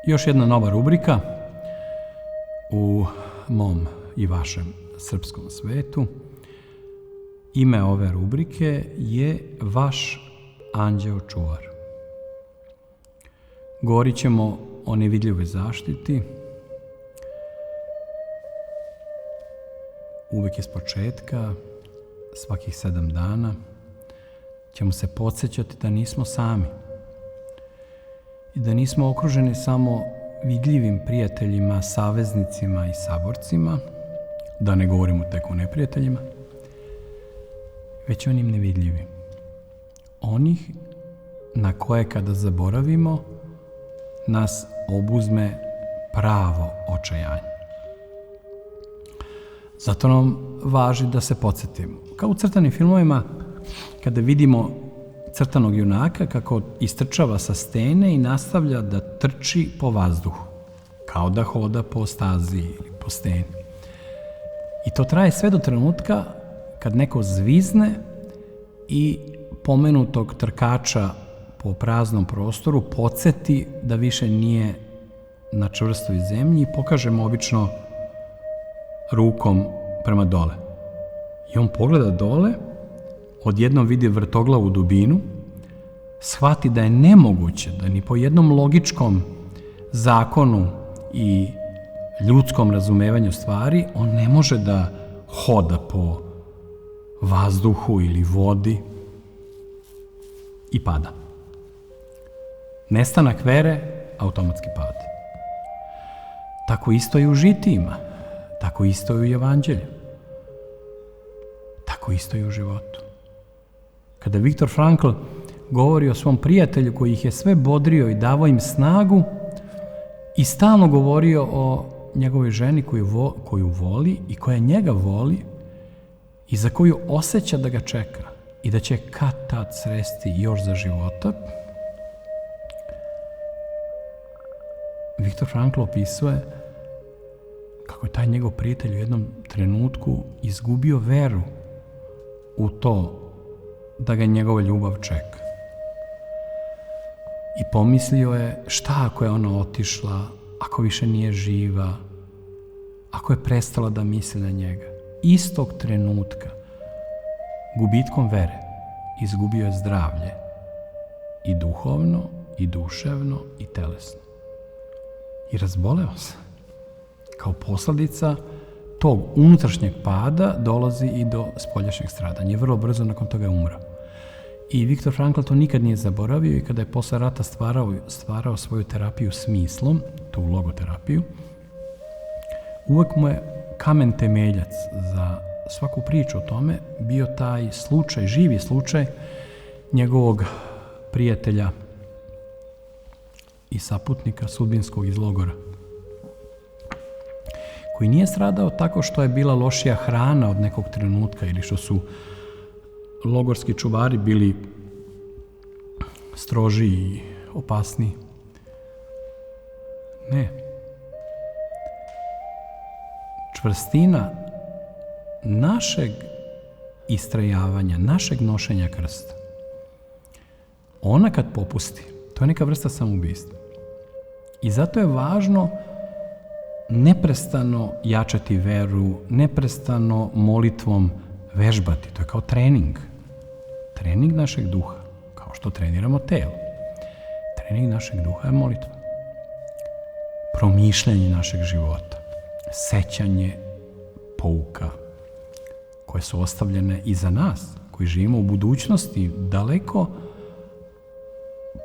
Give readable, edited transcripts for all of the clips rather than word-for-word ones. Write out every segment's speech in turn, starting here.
Još jedna nova rubrika u mom i vašem srpskom svetu. Ime ove rubrike je Vaš anđeo čuvar. Govorit ćemo o nevidljivoj zaštiti. Uvijek iz početka, svakih 7 dana, ćemo se podsjećati da nismo sami i da nismo okruženi samo vidljivim prijateljima, saveznicima i saborcima, da ne govorimo tek o neprijateljima, već onim nevidljivim. Onih na koje kada zaboravimo nas obuzme pravo očajanje. Zato nam važi da se podsjetimo. Kao u crtanim filmovima, kada vidimo crtanog junaka kako istrčava sa stene i nastavlja da trči po vazduhu, kao da hoda po stazi ili po steni. I to traje sve do trenutka kad neko zvizne i pomenutog trkača po praznom prostoru podsjeti da više nije na čvrstoj zemlji i pokažemo obično rukom prema dole. I on pogleda dole, odjednom vidi vrtoglavu dubinu, shvati da je nemoguće da ni po jednom logičkom zakonu i ljudskom razumevanju stvari on ne može da hoda po vazduhu ili vodi i pada. Nestanak vere, automatski pad. Tako isto i u žitijima, tako isto i u evanđelju, tako isto i u životu. Kada Viktor Frankl govori o svom prijatelju koji ih je sve bodrio i davao im snagu i stalno govorio o njegovoj ženi koju voli i koja njega voli i za koju osjeća da ga čeka i da će kad tad sresti još za života, Viktor Frankl opisuje kako je taj njegov prijatelj u jednom trenutku izgubio veru u to da ga njegova ljubav čeka. I pomislio je šta ako je ona otišla, ako više nije živa, ako je prestala da misli na njega. Istog trenutka, gubitkom vere, izgubio je zdravlje i duhovno, i duševno, i telesno. I razboleo se. Kao posljedica tog unutrašnjeg pada dolazi i do spoljašnjeg stradanja. Vrlo brzo nakon toga je umro. I Viktor Frankl to nikad nije zaboravio i kada je posle rata stvarao svoju terapiju smislom, tu logoterapiju, uvek mu je kamen temeljac za svaku priču o tome bio taj slučaj, živi slučaj njegovog prijatelja i saputnika sudbinskog iz logora, koji nije stradao tako što je bila lošija hrana od nekog trenutka ili što su logorski čuvari bili stroži i opasni. Ne. Čvrstina našeg istrajavanja, našeg nošenja krsta, ona kad popusti, to je neka vrsta samoubistva. I zato je važno neprestano jačati veru, neprestano molitvom vežbati. To je kao trening. Trening našeg duha, kao što treniramo telo. Trening našeg duha je molitva. Promišljanje našeg života. Sećanje pouka koje su ostavljene iza nas, koji živimo u budućnosti, daleko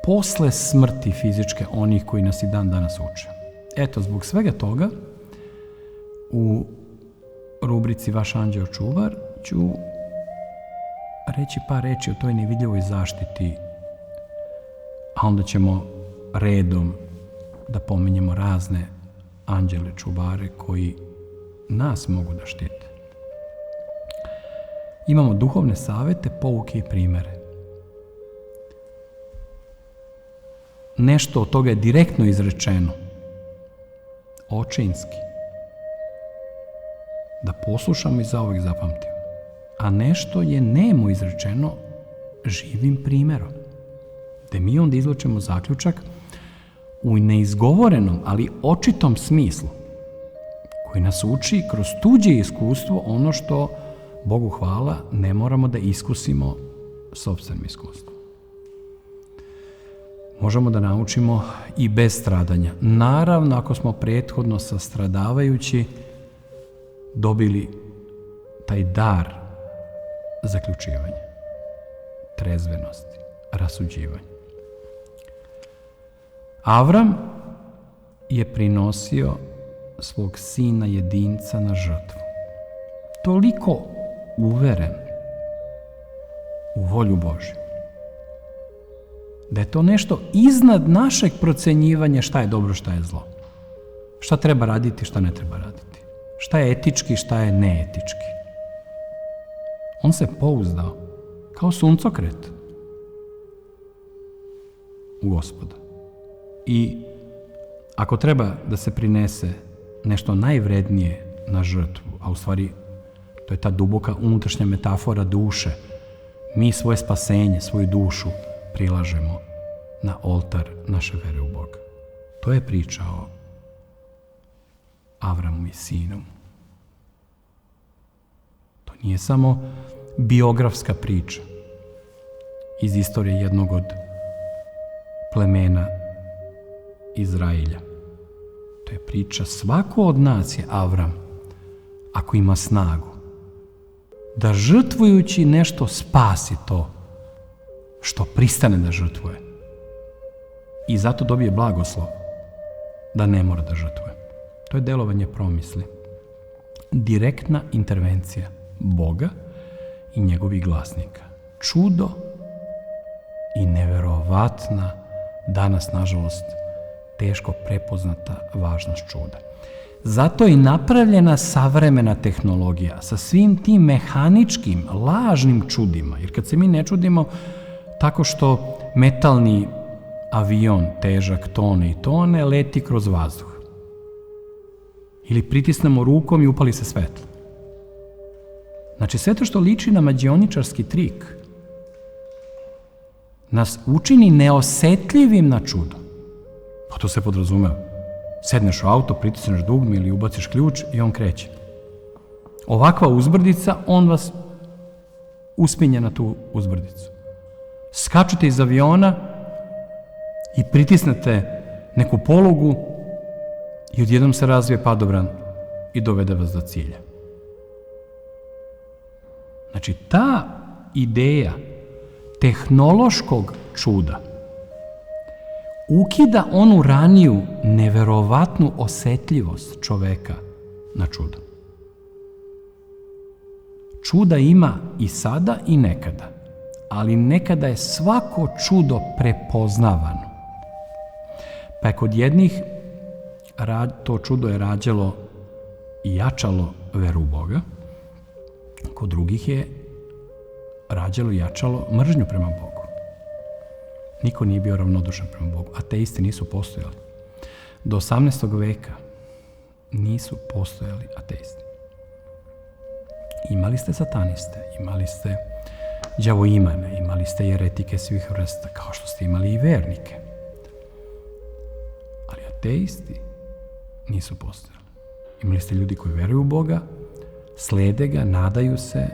posle smrti fizičke onih koji nas i dan danas uče. Eto, zbog svega toga, u rubrici Vaš anđeo čuvar ću reći par reči o toj nevidljivoj zaštiti, a onda ćemo redom da pominjemo razne anđele čuvare koji nas mogu da štite. Imamo duhovne savete, pouke i primere. Nešto od toga je direktno izrečeno, očinski, da poslušamo i zauvek zapamtimo. A nešto je nemo izrečeno živim primerom, gde mi onda izvlačimo zaključak u neizgovorenom, ali očitom smislu, koji nas uči kroz tuđe iskustvo ono što, Bogu hvala, ne moramo da iskusimo sopstvenim iskustvom. Možemo da naučimo i bez stradanja. Naravno, ako smo prethodno sastradavajući dobili taj dar zaključivanja, trezvenosti, rasuđivanja. Avram je prinosio svog sina jedinca na žrtvu. Toliko uveren u volju Božju, da je to nešto iznad našeg procenjivanja šta je dobro, šta je zlo. Šta treba raditi, šta ne treba raditi. Šta je etički, šta je neetički. On se pouzdao kao suncokret u Gospoda. I ako treba da se prinese nešto najvrednije na žrtvu, a u stvari to je ta duboka unutrašnja metafora duše, mi svoje spasenje, svoju dušu prilažemo na oltar naše vere u Boga. To je priča o Avramu i sinu. To nije samo biografska priča iz istorije jednog od plemena Izrailja. To je priča, svako od nas je Avram, ako ima snagu, da žrtvujući nešto spasi to što pristane da žrtvuje. I zato dobije blagoslov da ne mora da žrtvuje. To je delovanje promisli. Direktna intervencija Boga i njegovih glasnika. Čudo i neverovatna, danas nažalost teško prepoznata važnost čuda. Zato je i napravljena savremena tehnologija sa svim tim mehaničkim, lažnim čudima. Jer kad se mi ne čudimo tako što metalni avion težak tone i tone leti kroz vazduh. Ili pritisnemo rukom i upali se svetlo. Znači sve to što liči na mađioničarski trik nas učini neosetljivim na čudo. Pa to se podrazumeva. Sedneš u auto, pritisneš dugme ili ubaciš ključ i on kreće. Ovakva uzbrdica, on vas uspinje na tu uzbrdicu. Skačete iz aviona i pritisnete neku polugu i odjednom se razvije padobran i dovede vas do cilja. Znači, ta ideja tehnološkog čuda ukida onu raniju, neverovatnu osetljivost čoveka na čudo. Čuda ima i sada i nekada, ali nekada je svako čudo prepoznavano. Pa je kod jednih to čudo je rađalo i jačalo veru u Boga, kod drugih je rađalo i jačalo mržnju prema Bogu. Niko nije bio ravnodušan prema Bogu. Ateisti nisu postojali. Do 18. veka nisu postojali ateisti. Imali ste sataniste, imali ste đavoimane, imali ste jeretike svih vrsta, kao što ste imali i vernike. Ali ateisti nisu postojali. Imali ste ljudi koji veruju u Boga, slede ga, nadaju se,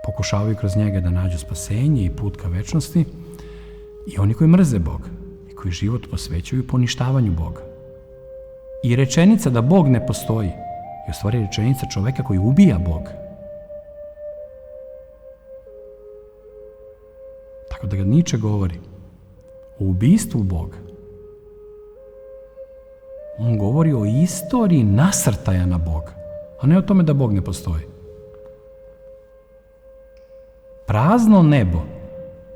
pokušavaju kroz njega da nađu spasenje i put ka večnosti, i oni koji mrze Boga i koji život posvećuju poništavanju Boga. I rečenica da Bog ne postoji je u stvari rečenica čoveka koji ubija Boga. Tako da ga Niče govori o ubistvu Boga. On govori o istoriji nasrtaja na Boga, a ne o tome da Bog ne postoji. Prazno nebo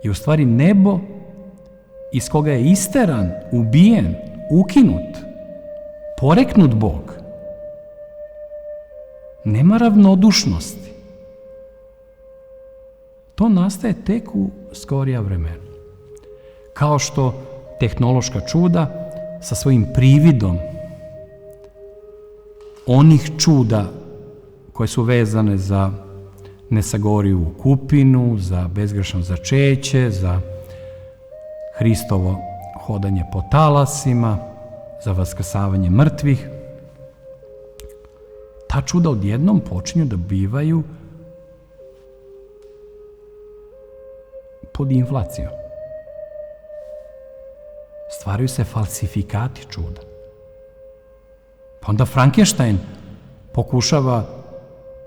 je u stvari nebo iz koga je isteran, ubijen, ukinut, poreknut Bog. Nema ravnodušnosti. To nastaje tek u skorija vremena. Kao što tehnološka čuda sa svojim prividom onih čuda koje su vezane za nesagoriju kupinu, za bezgrešno začeće, za Hristovo hodanje po talasima, za vaskrsavanje mrtvih. Ta čuda odjednom počinju da bivaju pod inflacijom. Stvaraju se falsifikati čuda. Pa onda Frankenstein pokušava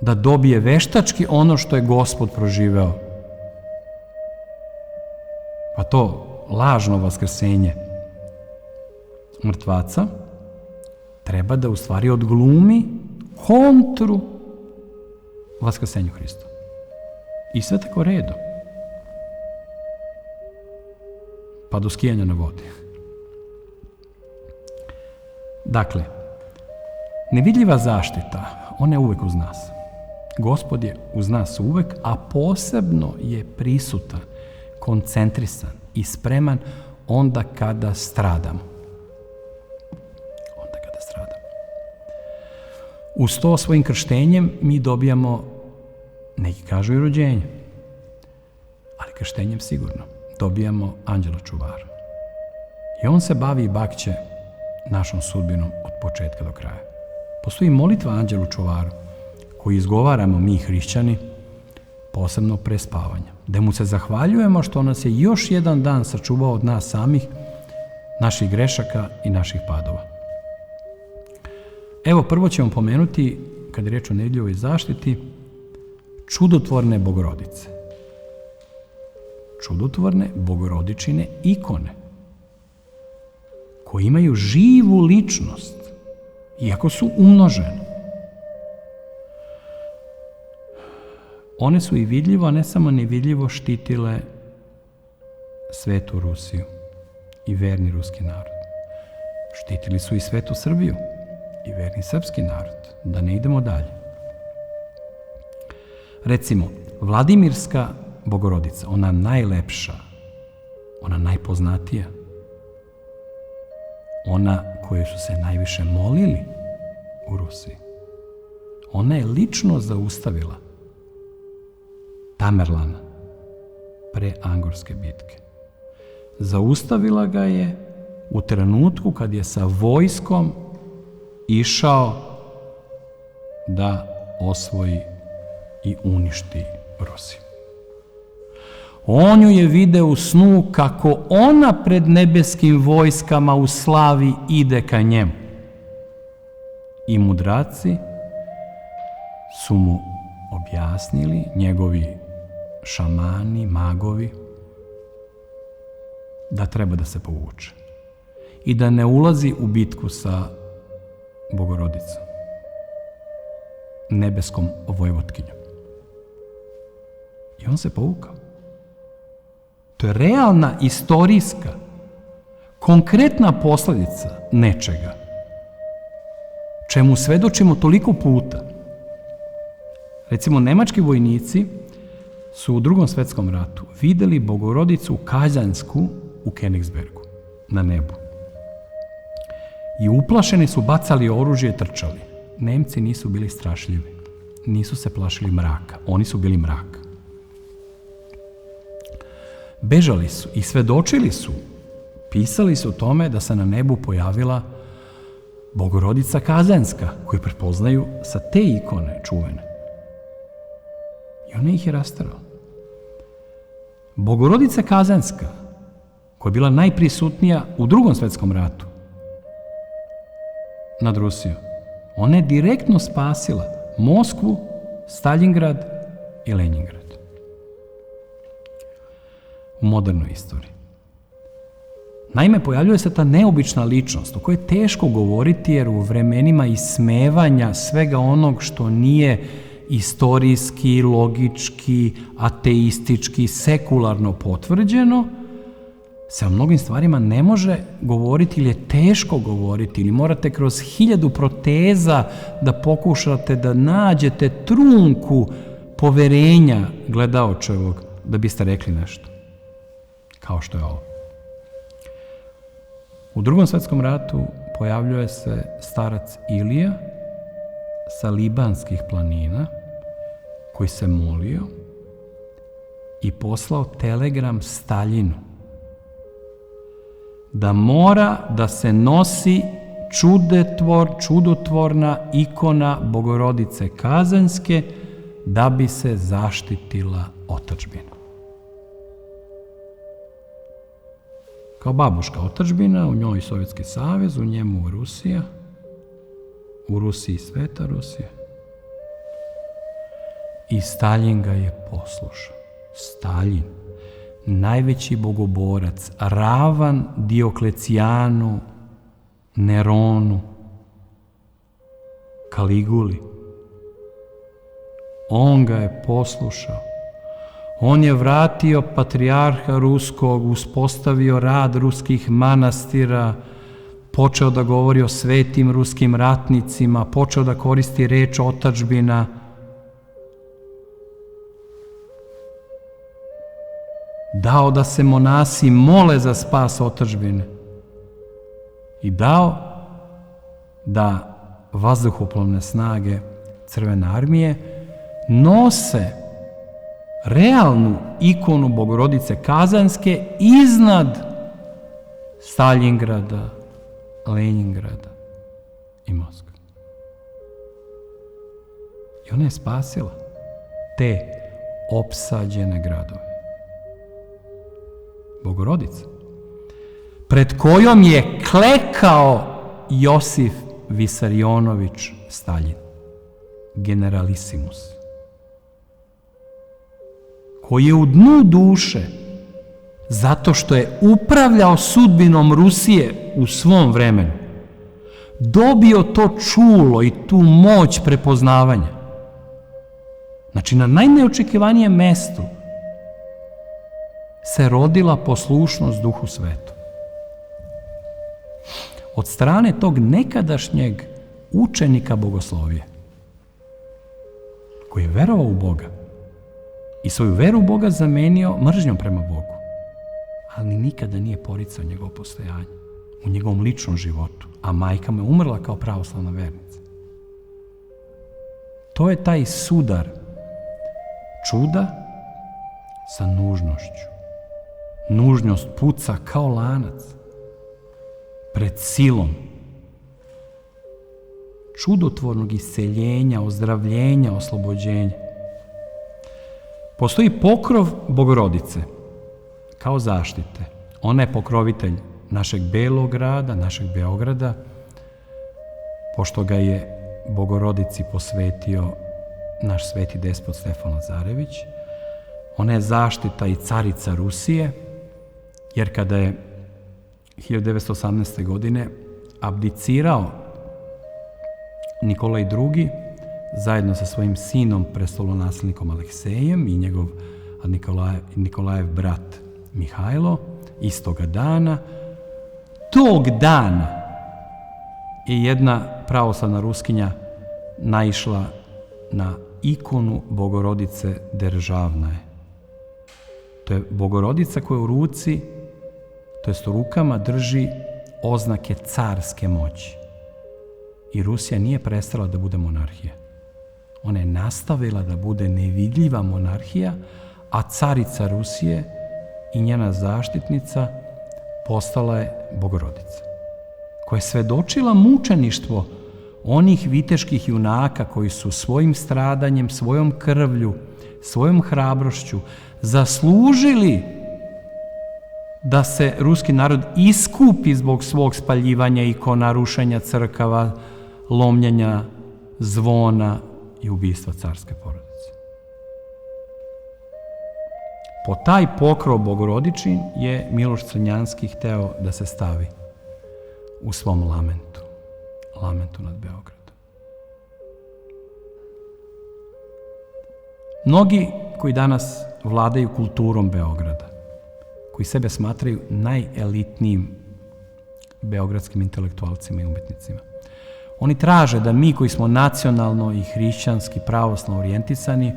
da dobije veštački ono što je Gospod proživeo. Pa to lažno vaskrsenje mrtvaca treba da u stvari odglumi kontru vaskrsenju Hrista. I sve tako redom. Pa do skijanja na vodi. Dakle, nevidljiva zaštita, ona je uvek uz nas. Gospod je uz nas uvek, a posebno je prisutan, koncentrisan i spreman onda kada stradamo. Uz to svojim krštenjem mi dobijamo, neki kažu i rođenje, ali krštenjem sigurno dobijamo anđela čuvara. I on se bavi i bakće našom sudbinom od početka do kraja. Postoji molitva anđelu čuvaru koju izgovaramo mi hrišćani, posebno pre spavanja, gde mu se zahvaljujemo što nas je još jedan dan sačuvao od nas samih, naših grešaka i naših padova. Evo, prvo ćemo pomenuti, kad je reč o nevidljivoj zaštiti, čudotvorne Bogorodice. Čudotvorne Bogorodičine ikone, koje imaju živu ličnost, iako su umnožene. One su i vidljivo, a ne samo nevidljivo, štitile svetu Rusiju i verni ruski narod. Štitili su i svetu Srbiju i verni srpski narod, da ne idemo dalje. Recimo, Vladimirska Bogorodica, ona najlepša, ona najpoznatija, ona koju su se najviše molili u Rusiji, ona je lično zaustavila Tamerlana pre Angorske bitke. Zaustavila ga je u trenutku kad je sa vojskom išao da osvoji i uništi Rusiju. On ju je video u snu kako ona pred nebeskim vojskama u slavi ide ka njemu. I mudraci su mu objasnili, njegovi šamani, magovi, da treba da se povuče i da ne ulazi u bitku sa Bogorodicom, nebeskom vojvotkinjom. I on se povukao. To je realna, istorijska, konkretna posledica nečega, čemu svedočimo toliko puta. Recimo, nemački vojnici su u Drugom svetskom ratu videli Bogorodicu Kazansku u Königsbergu, na nebu. I uplašeni su bacali oružje i trčali. Nemci nisu bili strašljivi, nisu se plašili mraka, oni su bili mrak. Bežali su i svedočili su, pisali su o tome da se na nebu pojavila Bogorodica Kazanska, koju prepoznaju sa te ikone čuvene. I ona ih je rastarala. Bogorodica Kazanska, koja je bila najprisutnija u Drugom svetskom ratu nad Rusijom, ona je direktno spasila Moskvu, Staljingrad i Leningrad u modernoj istoriji. Naime, pojavljuje se ta neobična ličnost o kojoj je teško govoriti, jer u vremenima ismevanja svega onog što nije istorijski, logički, ateistički, sekularno potvrđeno, se o mnogim stvarima ne može govoriti ili je teško govoriti, ili morate kroz 1000 proteza da pokušate da nađete trunku poverenja gledaočevog da biste rekli nešto, kao što je ovo. U Drugom svetskom ratu pojavljuje se starac Ilija sa libanskih planina, koji se molio i poslao telegram Staljinu da mora da se nosi čudotvorna ikona Bogorodice Kazanske da bi se zaštitila otadžbina. Kao babuška otadžbina, u njoj Sovjetski savez, u njemu Rusija, u Rusiji Sveta Rusija. I Staljin ga je poslušao. Staljin, najveći bogoborac, ravan Dioklecijanu, Neronu, Kaliguli. On ga je poslušao. On je vratio patrijarha ruskog, uspostavio rad ruskih manastira, počeo da govori o svetim ruskim ratnicima, počeo da koristi reč otadžbina. Dao da se monasi mole za spas otadžbine. I dao da vazduhoplovne snage Crvene armije nose realnu ikonu Bogorodice Kazanske iznad Staljingrada, Lenjingrada i Moskve. I ona je spasila te opsađene gradove. Bogorodica, pred kojom je klekao Josif Visarionovič Staljin, generalisimus, koji je u dnu duše, zato što je upravljao sudbinom Rusije u svom vremenu, dobio to čulo i tu moć prepoznavanja. Znači, na najneočekivanijem mestu se rodila poslušnost Duhu Svetom. Od strane tog nekadašnjeg učenika bogoslovije, koji je verovao u Boga i svoju veru u Boga zamenio mržnjom prema Bogu, ali nikada nije poricao njegovo postojanje u njegovom ličnom životu, a majka mu je umrla kao pravoslavna vernica. To je taj sudar čuda sa nužnošću. Nužnost puca kao lanac pred silom čudotvornog isceljenja, ozdravljenja, oslobođenja. Postoji pokrov Bogorodice kao zaštite. Ona je pokrovitelj našeg belog grada, našeg Beograda, pošto ga je Bogorodici posvetio naš sveti despot Stefan Lazarević. Ona je zaštita i carica Rusije, jer kada je 1918. godine abdicirao Nikolaj II. Zajedno sa svojim sinom, prestolonasljednikom Aleksejem i njegov Nikolajev brat Mihajlo, istoga dana, tog dana je jedna pravoslavna Ruskinja naišla na ikonu Bogorodice Državnaje. To je Bogorodica koja u ruci, to jest u rukama, drži oznake carske moći. I Rusija nije prestala da bude monarhija. Ona je nastavila da bude nevidljiva monarhija, a carica Rusije i njena zaštitnica postala je Bogorodica, koja je svedočila mučeništvo onih viteških junaka koji su svojim stradanjem, svojom krvlju, svojom hrabrošću zaslužili da se ruski narod iskupi zbog svog spaljivanja ikona, rušenja crkava, lomljenja zvona i ubistva carske porodice. Po taj pokrov Bogorodičin je Miloš Crnjanski hteo da se stavi u svom lamentu nad Beogradom. Mnogi koji danas vladaju kulturom Beograda, koji sebe smatraju najelitnijim beogradskim intelektualcima i umetnicima, oni traže da mi koji smo nacionalno i hrišćanski pravoslavno orijentisani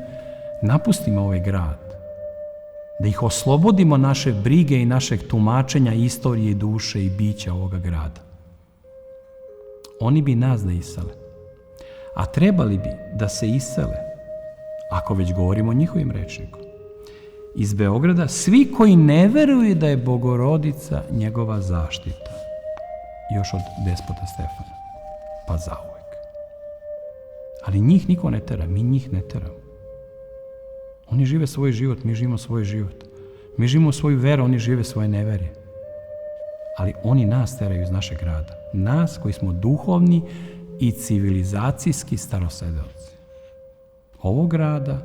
napustimo ovaj grad, da ih oslobodimo naše brige i našeg tumačenja istorije i duše i bića ovoga grada. Oni bi nas da isele, a trebali bi da se isele, ako već govorimo njihovim rečnikom, iz Beograda, svi koji ne veruju da je Bogorodica njegova zaštita. Još od despota Stefana, pa zauvek. Ali njih niko ne tera, mi njih ne teramo. Oni žive svoj život, mi živimo svoj život. Mi živimo svoju veru, oni žive svoje neverje. Ali oni nas teraju iz našeg grada. Nas koji smo duhovni i civilizacijski starosedeoci. Ovog grada,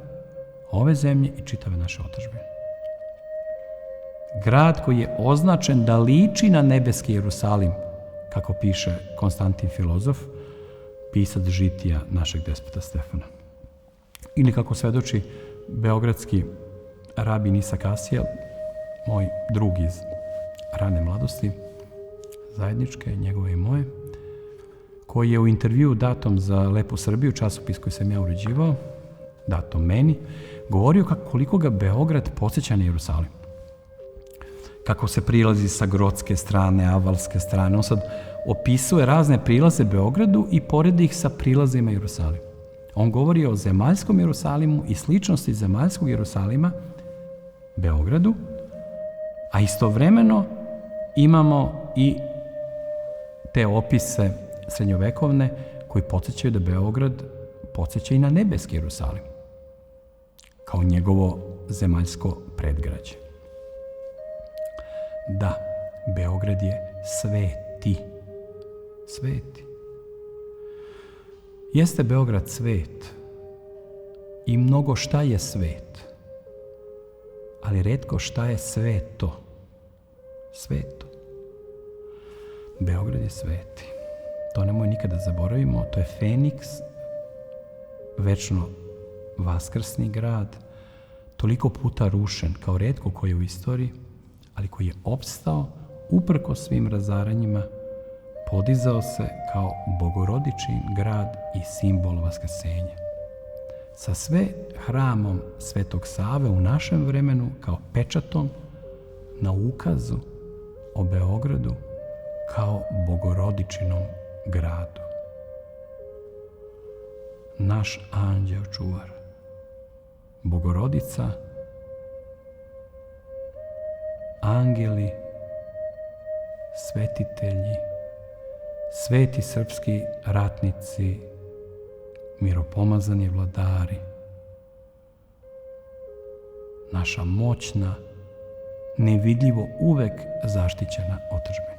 ove zemlje i čitave naše otadžbine. Grad koji je označen da liči na nebeski Jerusalim, kako piše Konstantin filozof, pisac žitija našeg despota Stefana. Ili kako svedoči beogradski rabin Isak Asijel, moj drug iz rane mladosti, zajedničke, njegove i moje, koji je u intervjuu datom za Lepu Srbiju, časopis koji sam ja uređivao, datom meni, govorio koliko ga Beograd podsjeća na Jerusalim. Kako se prilazi sa Grocke strane, Avalske strane. On sad opisuje razne prilaze Beogradu i poredi ih sa prilazima Jerusalima. On govori o zemaljskom Jerusalimu i sličnosti zemaljskog Jerusalima Beogradu, a istovremeno imamo i te opise srednjovekovne koji podsjećaju da Beograd podsjeća i na nebeski Jerusalim, kao njegovo zemaljsko predgrađe. Da, Beograd je sveti. Sveti. Jeste Beograd svet i mnogo šta je svet, ali retko šta je sveto. Sveto. Beograd je sveti. To nemoj nikada zaboravimo. To je Feniks, večno vaskrsni grad, toliko puta rušen kao retko koji je u istoriji, ali koji je opstao uprko svim razaranjima, podizao se kao bogorodičin grad i simbol vaskrsenja. Sa sve hramom Svetog Save u našem vremenu kao pečatom na ukazu o Beogradu kao bogorodičinom gradu. Naš anđeo čuvar, Bogorodica, angeli, svetitelji, sveti srpski ratnici, miropomazani vladari, naša moćna, nevidljivo uvek zaštićena otadžbina.